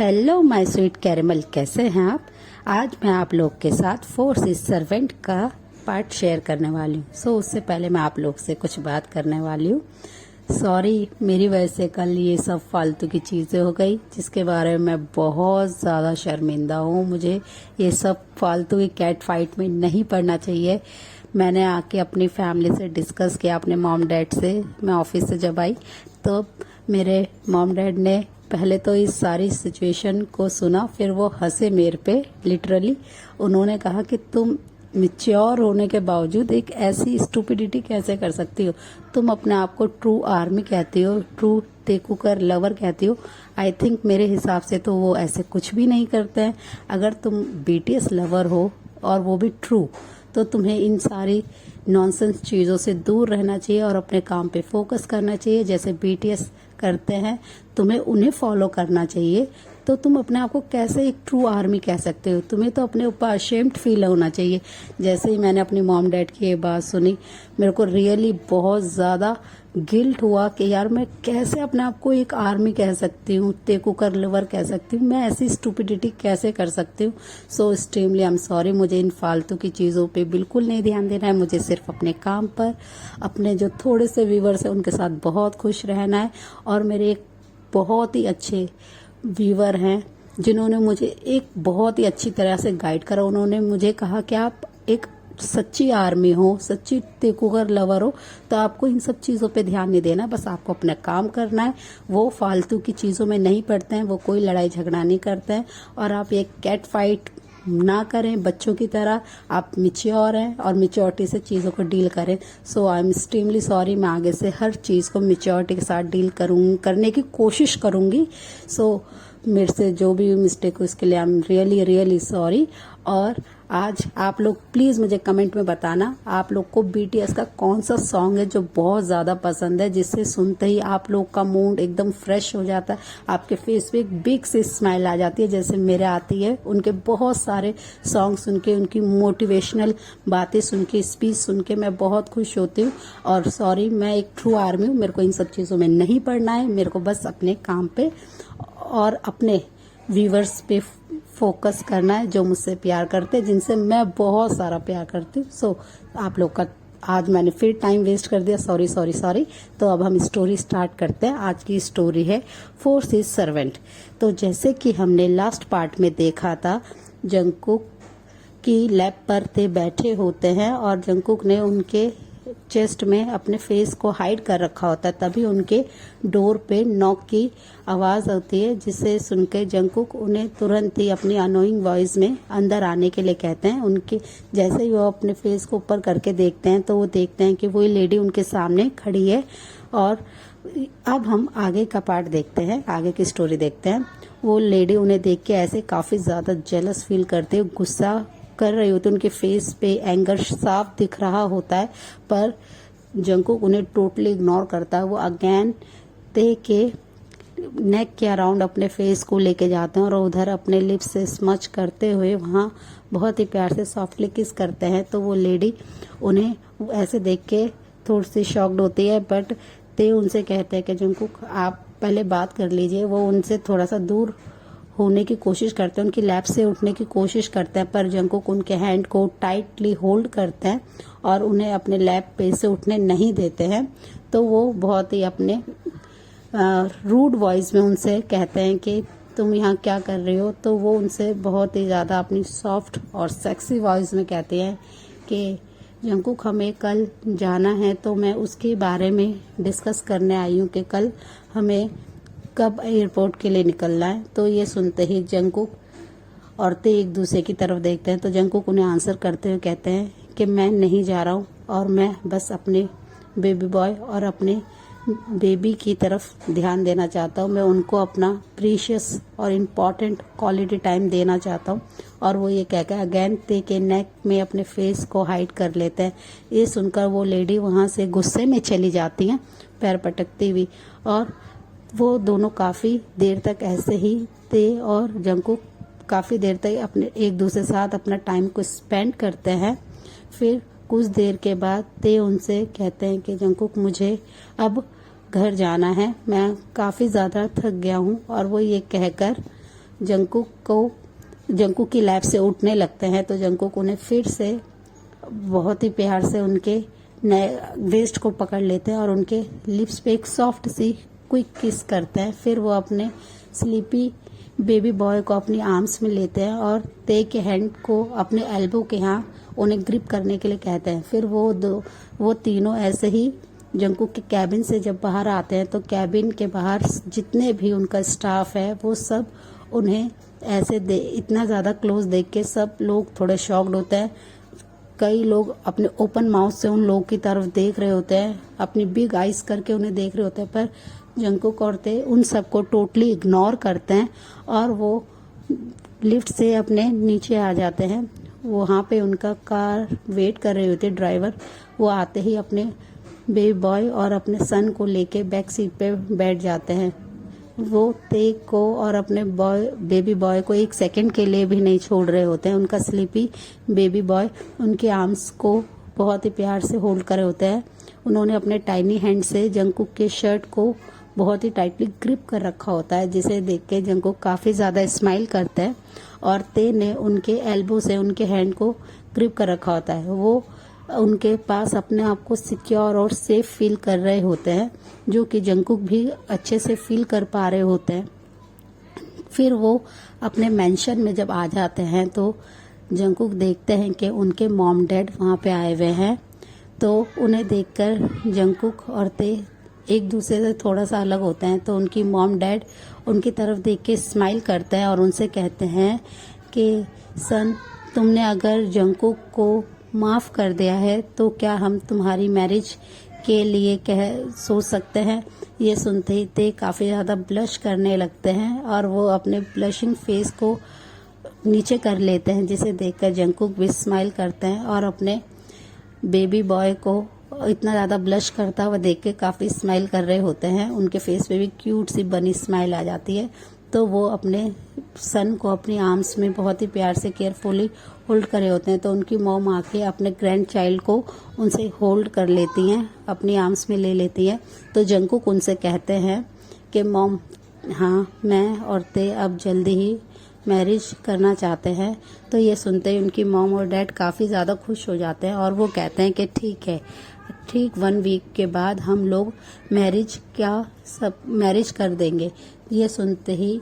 Hello my sweet caramel, कैसे हैं आप। आज मैं आप लोग के साथ फोर्स इज सर्वेंट का पार्ट शेयर करने वाली हूँ। उससे पहले मैं आप लोग से कुछ बात करने वाली हूँ। सॉरी, मेरी वजह से कल ये सब फालतू की चीज़ें हो गई जिसके बारे में मैं बहुत ज़्यादा शर्मिंदा हूँ। मुझे ये सब फालतू की कैट फाइट में नहीं पड़ना चाहिए। मैंने आके अपनी फैमिली से डिस्कस किया, अपने मॉम डैड से। मैं ऑफिस से जब आई तो मेरे मॉम डैड ने पहले तो इस सारी सिचुएशन को सुना, फिर वो हंसे मेरे पे। लिटरली उन्होंने कहा कि तुम मैच्योर होने के बावजूद एक ऐसी स्टूपिडिटी कैसे कर सकती हो। तुम अपने आप को ट्रू आर्मी कहती हो, ट्रू टेकुकर लवर कहती हो। आई थिंक मेरे हिसाब से तो वो ऐसे कुछ भी नहीं करते हैं। अगर तुम बीटीएस लवर हो और वो भी ट्रू, तो तुम्हें इन सारी नॉनसेंस चीज़ों से दूर रहना चाहिए और अपने काम पे फोकस करना चाहिए। जैसे बीटीएस करते हैं, तुम्हें उन्हें फॉलो करना चाहिए। तो तुम अपने आप को कैसे एक ट्रू आर्मी कह सकते हो। तुम्हें तो अपने ऊपर अशेम्ड फील होना चाहिए। जैसे ही मैंने अपनी मॉम डैड की ये बात सुनी, मेरे को रियली बहुत ज़्यादा गिल्ट हुआ कि यार मैं कैसे अपने आप को एक आर्मी कह सकती हूँ, टेकुकर लवर कह सकती हूँ। मैं ऐसी स्टूपिडिटी कैसे कर सकती हूँ। सो एक्सट्रीमली आई एम सॉरी। मुझे इन फालतू की चीज़ों पे बिल्कुल नहीं ध्यान देना है। मुझे सिर्फ अपने काम पर, अपने जो थोड़े से व्यूवर्स हैं उनके साथ बहुत खुश रहना है। और मेरे एक बहुत ही अच्छे व्यूवर हैं जिन्होंने मुझे एक बहुत ही अच्छी तरह से गाइड करा। उन्होंने मुझे कहा कि आप एक सच्ची आर्मी हो, सच्ची टेकुकर लवर हो, तो आपको इन सब चीज़ों पे ध्यान नहीं देना। बस आपको अपना काम करना है। वो फालतू की चीज़ों में नहीं पड़ते हैं, वो कोई लड़ाई झगड़ा नहीं करते हैं। और आप एक कैट फाइट ना करें बच्चों की तरह। आप मिच्योर हैं और मिच्योरिटी से चीज़ों को डील करें। सो आई एम एक्सट्रीमली सॉरी। मैं आगे से हर चीज़ को मिच्योरिटी के साथ डील करने की कोशिश करूँगी। सो मेरे से जो भी मिस्टेक हो उसके लिए I am really really sorry. और आज आप लोग प्लीज़ मुझे कमेंट में बताना आप लोग को बीटीएस का कौन सा सॉन्ग है जो बहुत ज़्यादा पसंद है, जिससे सुनते ही आप लोग का मूड एकदम फ्रेश हो जाता है। आपके फेस पे एक बिग सी स्माइल आ जाती है जैसे मेरे आती है। उनके बहुत सारे सॉन्ग सुन के, उनकी मोटिवेशनल बातें सुन के, स्पीच सुन के मैं बहुत खुश होती हूँ। और सॉरी, मैं एक ट्रू आर्मी हूँ। मेरे को इन सब चीज़ों में नहीं पड़ना है। मेरे को बस अपने काम पे और अपने व्यूवर्स पे फोकस करना है जो मुझसे प्यार करते हैं, जिनसे मैं बहुत सारा प्यार करती हूँ। सो आप लोग का आज मैंने फिर टाइम वेस्ट कर दिया। Sorry sorry sorry. तो अब हम स्टोरी स्टार्ट करते हैं। आज की स्टोरी है फोर्स इज सर्वेंट। तो जैसे कि हमने लास्ट पार्ट में देखा था, जंगकुक की लैब पर थे बैठे होते हैं और जंगकुक ने उनके चेस्ट में अपने फेस को हाइड कर रखा होता है। तभी उनके डोर पे नॉक की आवाज होती है, जिसे सुनकर जंगकुक उन्हें तुरंत ही अपनी अनोइंग वॉइस में अंदर आने के लिए कहते हैं। उनके जैसे ही वो अपने फेस को ऊपर करके देखते हैं तो वो देखते हैं कि वही लेडी उनके सामने खड़ी है। और अब हम आगे का पार्ट देखते हैं, आगे की स्टोरी देखते हैं। वो लेडी उन्हें देख के ऐसे काफी ज्यादा जेलस फील करते हैं, गुस्सा कर रही होती है। उनके फेस पे एंगर साफ दिख रहा होता है, पर जंगकुक उन्हें टोटली इग्नोर करता है। वो अगेन ते के नेक के अराउंड अपने फेस को लेके जाते हैं और उधर अपने लिप्स से स्मच करते हुए वहाँ बहुत ही प्यार से सॉफ्टली किस करते हैं। तो वो लेडी उन्हें ऐसे देख के थोड़ी सी शॉक्ड होती है, बट ते उनसे कहते हैं कि जंगकुक आप पहले बात कर लीजिए। वो उनसे थोड़ा सा दूर होने की कोशिश करते हैं, उनकी लैब से उठने की कोशिश करते हैं, पर जंगकुक उनके हैंड को टाइटली होल्ड करते हैं और उन्हें अपने लैब पे से उठने नहीं देते हैं। तो वो बहुत ही अपने रूड वॉइस में उनसे कहते हैं कि तुम यहाँ क्या कर रही हो। तो वो उनसे बहुत ही ज़्यादा अपनी सॉफ्ट और सेक्सी वॉइस में कहते हैं कि जंगकुक हमें कल जाना है, तो मैं उसके बारे में डिस्कस करने आई हूँ कि कल हमें कब एयरपोर्ट के लिए निकलना है। तो ये सुनते ही जंगकुक और ते एक दूसरे की तरफ देखते हैं। तो जंगकुक उन्हें आंसर करते हुए कहते हैं कि मैं नहीं जा रहा हूँ और मैं बस अपने बेबी बॉय और अपने बेबी की तरफ ध्यान देना चाहता हूँ। मैं उनको अपना प्रीशियस और इम्पॉर्टेंट क्वालिटी टाइम देना चाहता हूँ। और वो ये कहकर अगेन ते के नेक में अपने फेस को हाइड कर लेते हैं। ये सुनकर वो लेडी वहाँ से गुस्से में चली जाती हैं, पैर पटकती हुई। और वो दोनों काफ़ी देर तक ऐसे ही ते और जंगकुक काफ़ी देर तक अपने एक दूसरे साथ अपना टाइम को स्पेंड करते हैं। फिर कुछ देर के बाद ते उनसे कहते हैं कि जंगकुक मुझे अब घर जाना है, मैं काफ़ी ज़्यादा थक गया हूँ। और वो ये कहकर जंकुक की लैब से उठने लगते हैं, तो जंकुक उन्हें फिर से बहुत ही प्यार से उनके नए वेस्ट को पकड़ लेते हैं और उनके लिप्स पे एक सॉफ्ट सी क्विक किस करते हैं। फिर वो अपने स्लीपी बेबी बॉय को अपनी आर्म्स में लेते हैं और ते के हैंड को अपने एल्बो के यहाँ उन्हें ग्रिप करने के लिए कहते हैं। फिर वो तीनों ऐसे ही जंकुक के कैबिन से जब बाहर आते हैं, तो कैबिन के बाहर जितने भी उनका स्टाफ है वो सब उन्हें ऐसे इतना ज़्यादा क्लोज देख के सब लोग थोड़े शॉक्ड होते हैं। कई लोग अपने ओपन माउथ से उन लोगों की तरफ देख रहे होते हैं, अपनी बिग आइज करके उन्हें देख रहे होते हैं, पर जंकुक और ते उन सबको टोटली इग्नोर करते हैं और वो लिफ्ट से अपने नीचे आ जाते हैं। वहाँ पे उनका कार वेट कर रही होती है, ड्राइवर वो आते ही अपने बेबी बॉय और अपने सन को लेके बैक सीट पे बैठ जाते हैं। वो ते को और अपने बेबी बॉय को एक सेकंड के लिए भी नहीं छोड़ रहे होते हैं। उनका स्लीपी बेबी बॉय उनके आर्म्स को बहुत ही प्यार से होल्ड करे होते हैं। उन्होंने अपने टाइनी हैंड से जंकुक के शर्ट को बहुत ही टाइटली ग्रिप कर रखा होता है, जिसे देख के जंकुक काफ़ी ज़्यादा स्माइल करता है और ते ने उनके एल्बो से उनके हैंड को ग्रिप कर रखा होता है। वो उनके पास अपने आप को सिक्योर और सेफ फील कर रहे होते हैं, जो कि जंकुक भी अच्छे से फील कर पा रहे होते हैं। फिर वो अपने मेंशन में जब आ जाते हैं, तो जंकुक देखते हैं कि उनके मॉम डैड वहाँ पे आए हुए हैं। तो उन्हें देखकर जंकुक और ते एक दूसरे से थोड़ा सा अलग होते हैं। तो उनकी मॉम डैड उनकी तरफ देख के स्माइल करते हैं और उनसे कहते हैं कि सन, तुमने अगर जंकुक को माफ़ कर दिया है तो क्या हम तुम्हारी मैरिज के लिए सोच सकते हैं। ये सुनते ही ते काफ़ी ज़्यादा ब्लश करने लगते हैं और वो अपने ब्लशिंग फेस को नीचे कर लेते हैं, जिसे देखकर जंकुक भी स्माइल करते हैं और अपने बेबी बॉय को इतना ज़्यादा ब्लश करता हुआ देख के काफ़ी स्माइल कर रहे होते हैं। उनके फेस पे भी क्यूट सी बनी स्माइल आ जाती है। तो वो अपने सन को अपनी आर्म्स में बहुत ही प्यार से केयरफुली होल्ड करे होते हैं। तो उनकी मॉम आके अपने ग्रैंड चाइल्ड को उनसे होल्ड कर लेती हैं, अपनी आर्म्स में ले लेती हैं। तो जंकुक उनसे कहते हैं कि मॉम, हाँ, मैं और ते अब जल्दी ही मैरिज करना चाहते हैं। तो ये सुनते ही उनकी मॉम और डैड काफ़ी ज़्यादा खुश हो जाते हैं और वो कहते हैं कि ठीक है, ठीक 1 वीक के बाद हम लोग मैरिज कर देंगे। ये सुनते ही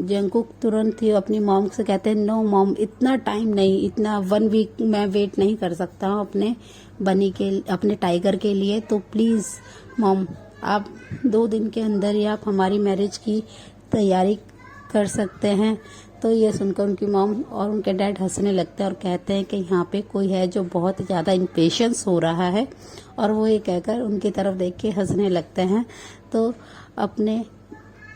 जंकुक तुरंत ही अपनी मॉम से कहते हैं, नो मॉम, इतना टाइम नहीं, इतना 1 वीक मैं वेट नहीं कर सकता हूँ अपने टाइगर के लिए। तो प्लीज़ मॉम, आप 2 दिन के अंदर ही आप हमारी मैरिज की तैयारी कर सकते हैं। तो ये सुनकर उनकी मॉम और उनके डैड हंसने लगते हैं और कहते हैं कि यहाँ पे कोई है जो बहुत ज़्यादा इम्पेशंस हो रहा है, और वो ये कहकर उनकी तरफ देख के हंसने लगते हैं। तो अपने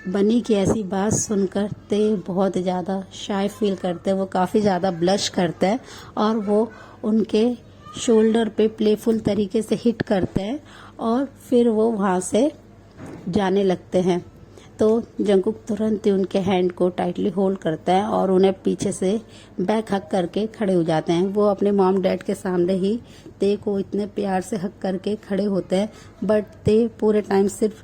बनी की ऐसी बात सुनकर ते बहुत ज़्यादा शाय फील करते हैं, वो काफ़ी ज़्यादा ब्लश करते हैं और वो उनके शोल्डर पे प्लेफुल तरीके से हिट करते हैं और फिर वो वहाँ से जाने लगते हैं। तो जंकुक तुरंत ही उनके हैंड को टाइटली होल्ड करता है और उन्हें पीछे से बैक हक करके खड़े हो जाते हैं। वो अपने मॉम डैड के सामने ही ते को इतने प्यार से हक करके खड़े होते हैं, बट ते पूरे टाइम सिर्फ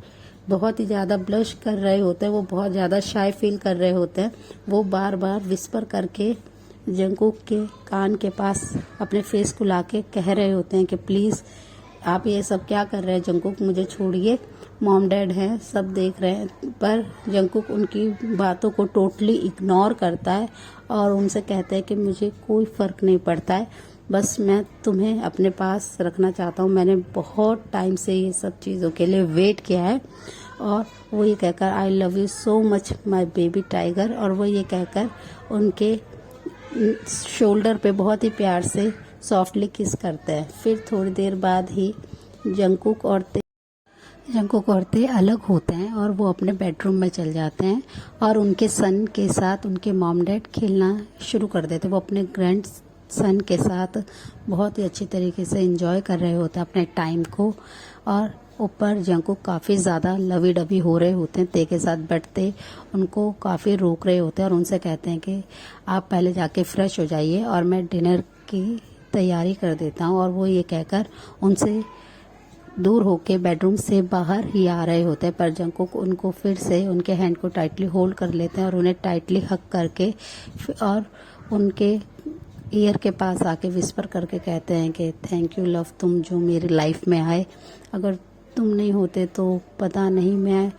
बहुत ही ज़्यादा ब्लश कर रहे होते हैं, वो बहुत ज़्यादा शाय फील कर रहे होते हैं। वो बार बार विस्पर करके जंकुक के कान के पास अपने फेस को लाके कह रहे होते हैं कि प्लीज़ आप ये सब क्या कर रहे हैं जंकुक, मुझे छोड़िए, मॉम डैड हैं, सब देख रहे हैं। पर जंकुक उनकी बातों को टोटली इग्नोर करता है और उनसे कहते हैं कि मुझे कोई फ़र्क नहीं पड़ता है, बस मैं तुम्हें अपने पास रखना चाहता हूँ। मैंने बहुत टाइम से ये सब चीज़ों के लिए वेट किया है। और वो ये कहकर I love you so much my baby tiger, और वो ये कहकर उनके शोल्डर पे बहुत ही प्यार से सॉफ्टली किस करते हैं। फिर थोड़ी देर बाद ही जंकुक और ते अलग होते हैं और वो अपने बेडरूम में चल जाते हैं और उनके सन के साथ उनके मॉम डैड खेलना शुरू कर देते हैं। वो अपने ग्रैंड सन के साथ बहुत ही अच्छी तरीके से एंजॉय कर रहे होते हैं अपने टाइम को। और ऊपर जंकुक काफ़ी ज़्यादा लवी डबी हो रहे होते हैं ते के साथ, बैठते उनको काफ़ी रोक रहे होते हैं और उनसे कहते हैं कि आप पहले जाके फ्रेश हो जाइए और मैं डिनर की तैयारी कर देता हूँ। और वो ये कहकर उनसे दूर होके बेडरूम से बाहर ही आ रहे होते हैं, पर जंकुक उनको फिर से उनके हैंड को टाइटली होल्ड कर लेते हैं और उन्हें टाइटली हग करके और उनके ईयर के पास आके विस्पर करके कहते हैं कि थैंक यू लव, तुम जो मेरी लाइफ में आए, अगर तुम नहीं होते तो पता नहीं मैं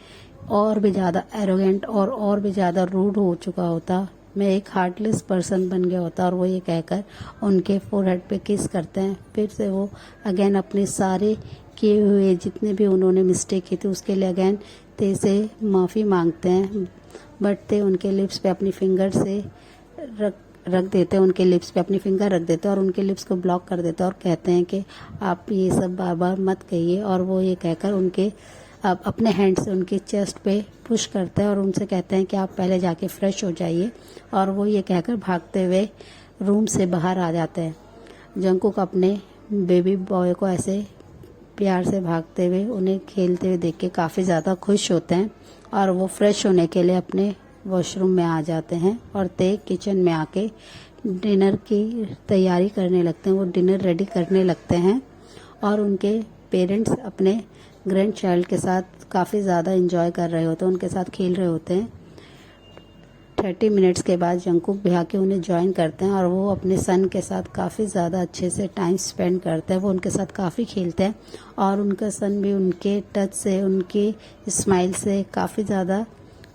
और भी ज़्यादा एरोगेंट और भी ज़्यादा रूड हो चुका होता, मैं एक हार्टलेस पर्सन बन गया होता। और वो ये कहकर उनके फोरहेड पे किस करते हैं। फिर से वो अगेन अपने सारे किए हुए जितने भी उन्होंने मिस्टेक की थी उसके लिए अगेन ते से माफ़ी मांगते हैं, बट ते उनके लिप्स पे अपनी फिंगर से रख देते हैं, उनके लिप्स पे अपनी फिंगर रख देते हैं और उनके लिप्स को ब्लॉक कर देते हैं और कहते हैं कि आप ये सब बार बार मत कहिए। और वो ये कहकर उनके अपने हैंड से उनके चेस्ट पे पुश करते हैं और उनसे कहते हैं कि आप पहले जाके फ्रेश हो जाइए। और वो ये कहकर भागते हुए रूम से बाहर आ जाते हैं। जंकुक अपने बेबी बॉय को ऐसे प्यार से भागते हुए उन्हें खेलते हुए देख के काफ़ी ज़्यादा खुश होते हैं और वो फ्रेश होने के लिए अपने वॉशरूम में आ जाते हैं और ते किचन में आके डिनर की तैयारी करने लगते हैं। वो डिनर रेडी करने लगते हैं और उनके पेरेंट्स अपने ग्रैंड चाइल्ड के साथ काफ़ी ज़्यादा एंजॉय कर रहे होते हैं, उनके साथ खेल रहे होते हैं। 30 मिनट्स के बाद जंकुक भी आके उन्हें ज्वाइन करते हैं और वो अपने सन के साथ काफ़ी ज़्यादा अच्छे से टाइम स्पेंड करते हैं। वो उनके साथ काफ़ी खेलते हैं और उनका सन भी उनके टच से, उनके स्माइल से काफ़ी ज़्यादा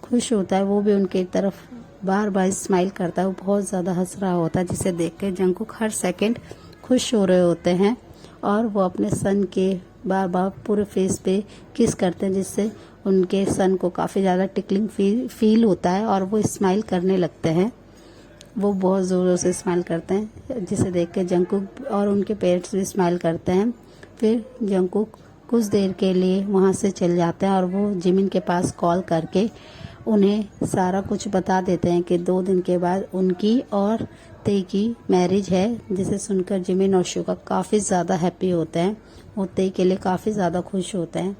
खुश होता है। वो भी उनके तरफ बार बार स्माइल करता है, वो बहुत ज़्यादा हंस रहा होता है, जिसे देख के जंकुक हर सेकेंड खुश हो रहे होते हैं और वो अपने सन के बार बार पूरे फेस पे किस करते हैं, जिससे उनके सन को काफ़ी ज़्यादा टिकलिंग फील होता है और वो स्माइल करने लगते हैं। वो बहुत ज़ोरों से स्माइल करते हैं, जिसे देख के जंकुक और उनके पेरेंट्स भी स्माइल करते हैं। फिर जंकुक कुछ देर के लिए वहाँ से चल जाते हैं और वो जिमिन के पास कॉल करके उन्हें सारा कुछ बता देते हैं कि 2 दिन के बाद उनकी और ते की मैरिज है, जिसे सुनकर जिमिन और शुका काफ़ी ज़्यादा हैप्पी होते हैं। वो ते के लिए काफ़ी ज़्यादा खुश होते हैं।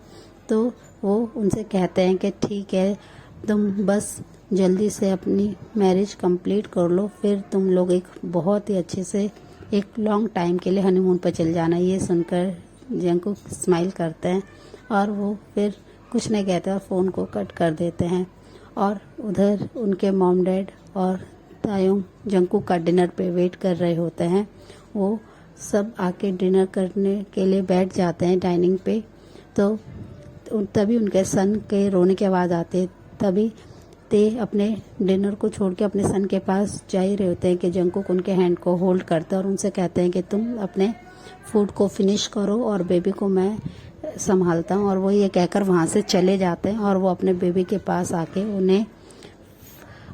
तो वो उनसे कहते हैं कि ठीक है, तुम बस जल्दी से अपनी मैरिज कंप्लीट कर लो, फिर तुम लोग एक बहुत ही अच्छे से एक लॉन्ग टाइम के लिए हनीमून पर चल जाना। ये सुनकर जंकुक स्माइल करते हैं और वो फिर कुछ नहीं कहते और फ़ोन को कट कर देते हैं। और उधर उनके मॉम डैड और तायुंग जंकुक का डिनर पे वेट कर रहे होते हैं। वो सब आके डिनर करने के लिए बैठ जाते हैं डाइनिंग पे। तो तभी उनके सन के रोने की आवाज़ आती है। तभी ते अपने डिनर को छोड़ के अपने सन के पास जा ही रहे होते हैं कि जंकुक उनके हैंड को होल्ड करते हैं और उनसे कहते हैं कि तुम अपने फूड को फिनिश करो और बेबी को मैं संभालता हूँ। और वो ये कहकर वहाँ से चले जाते हैं और वो अपने बेबी के पास आके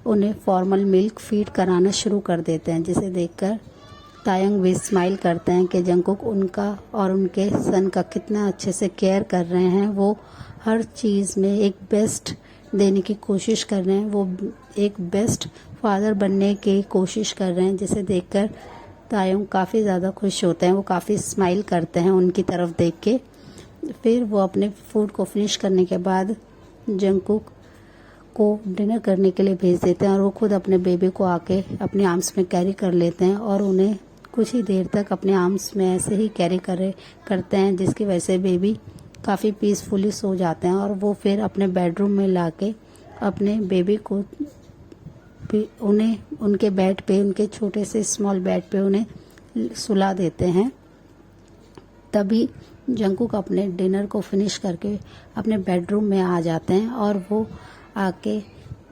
उन्हें फॉर्मल मिल्क फीड कराना शुरू कर देते हैं, जिसे देखकर तायंग भी स्माइल करते हैं कि जंकुक उनका और उनके सन का कितना अच्छे से केयर कर रहे हैं। वो हर चीज़ में एक बेस्ट देने की कोशिश कर रहे हैं, वो एक बेस्ट फादर बनने की कोशिश कर रहे हैं, जिसे देखकर तायंग काफ़ी ज़्यादा खुश होते हैं। वो काफ़ी स्माइल करते हैं उनकी तरफ देख के। फिर वो अपने फूड को फिनिश करने के बाद जंकुक को डिनर करने के लिए भेज देते हैं और वो खुद अपने बेबी को आके अपने आर्म्स में कैरी कर लेते हैं और उन्हें कुछ ही देर तक अपने आर्म्स में ऐसे ही कैरी करते हैं, जिसकी वजह से बेबी काफ़ी पीसफुली सो जाते हैं। और वो फिर अपने बेडरूम में लाके अपने बेबी को उन्हें उनके बेड पे, उनके छोटे से स्मॉल बेड पे उन्हें सुला देते हैं। तभी जंकुक अपने डिनर को फिनिश करके अपने बेडरूम में आ जाते हैं और वो आके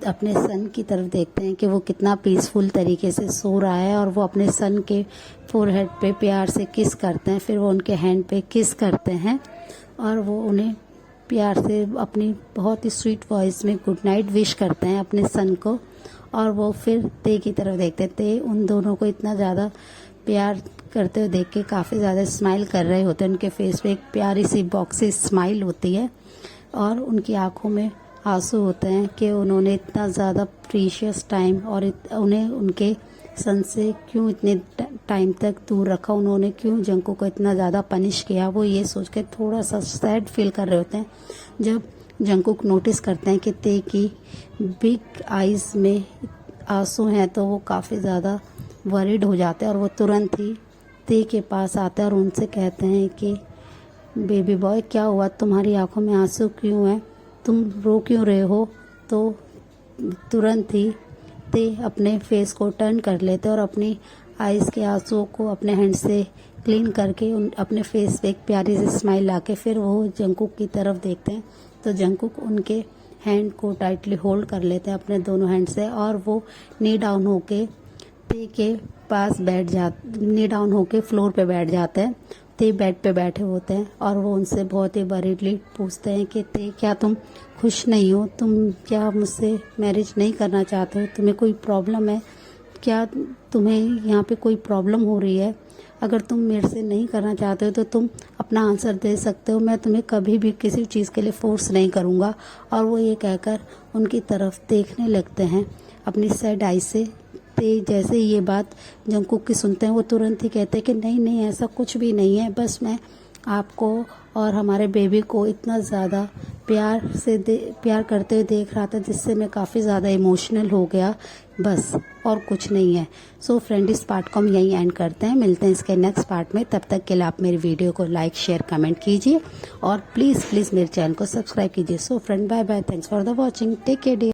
अपने सन की तरफ देखते हैं कि वो कितना पीसफुल तरीके से सो रहा है और वो अपने सन के फोरहेड पे प्यार से किस करते हैं। फिर वो उनके हैंड पे किस करते हैं और वो उन्हें प्यार से अपनी बहुत ही स्वीट वॉइस में गुड नाइट विश करते हैं अपने सन को। और वो फिर ते की तरफ देखते हैं। ते उन दोनों को इतना ज़्यादा प्यार करते हुए देख के काफ़ी ज़्यादा स्माइल कर रहे होते हैं। उनके फेस पे एक प्यारी सी बॉक्सी स्माइल होती है और उनकी आंखों में आंसू होते हैं कि उन्होंने इतना ज़्यादा प्रीशियस टाइम और उन्हें उनके सन से क्यों इतने टाइम तक दूर रखा, उन्होंने क्यों जंकुक को इतना ज़्यादा पनिश किया। वो ये सोच के थोड़ा सा सैड फील कर रहे होते हैं। जब जंकुक नोटिस करते हैं कि ते की बिग आइज़ में आंसू हैं तो वो काफ़ी ज़्यादा वरीड हो जाते हैं और वो तुरंत ही ते के पास आते हैं और उनसे कहते हैं कि बेबी बॉय क्या हुआ, तुम्हारी आंखों में आंसू क्यों हैं, तुम रो क्यों रहे हो। तो तुरंत ही ते अपने फेस को टर्न कर लेते और अपनी आइज़ के आंसुओं को अपने हैंड से क्लीन करके अपने फेस पे एक प्यारी सी स्माइल लाके फिर वो जंकुक की तरफ देखते हैं। तो जंकुक उनके हैंड को टाइटली होल्ड कर लेते हैं अपने दोनों हैंड से और वो नी डाउन होके ते के पास नी डाउन होके फ्लोर पे बैठ जाते हैं। ते बेड पे बैठे होते हैं और वो उनसे बहुत ही वरीडली पूछते हैं कि ते क्या तुम खुश नहीं हो, तुम क्या मुझसे मैरिज नहीं करना चाहते हो, तुम्हें कोई प्रॉब्लम है क्या, तुम्हें यहाँ पे कोई प्रॉब्लम हो रही है। अगर तुम मेरे से नहीं करना चाहते हो तो तुम अपना आंसर दे सकते हो, मैं तुम्हें कभी भी किसी चीज़ के लिए फोर्स नहीं करूँगा। और वो ये कहकर उनकी तरफ देखने लगते हैं अपनी सैड आई से। ते जैसे ये बात जंकुक की सुनते हैं वो तुरंत ही कहते हैं कि नहीं नहीं ऐसा कुछ भी नहीं है, बस मैं आपको और हमारे बेबी को इतना ज़्यादा प्यार करते हुए देख रहा था जिससे मैं काफ़ी ज़्यादा इमोशनल हो गया, बस और कुछ नहीं है। सो फ्रेंड इस पार्ट को हम यहीं एंड करते हैं, मिलते हैं इसके नेक्स्ट पार्ट में। तब तक के लिए आप मेरी वीडियो को लाइक शेयर कमेंट कीजिए और प्लीज़ मेरे चैनल को सब्सक्राइब कीजिए। So friend bye bye, thanks for the watching, take care dear.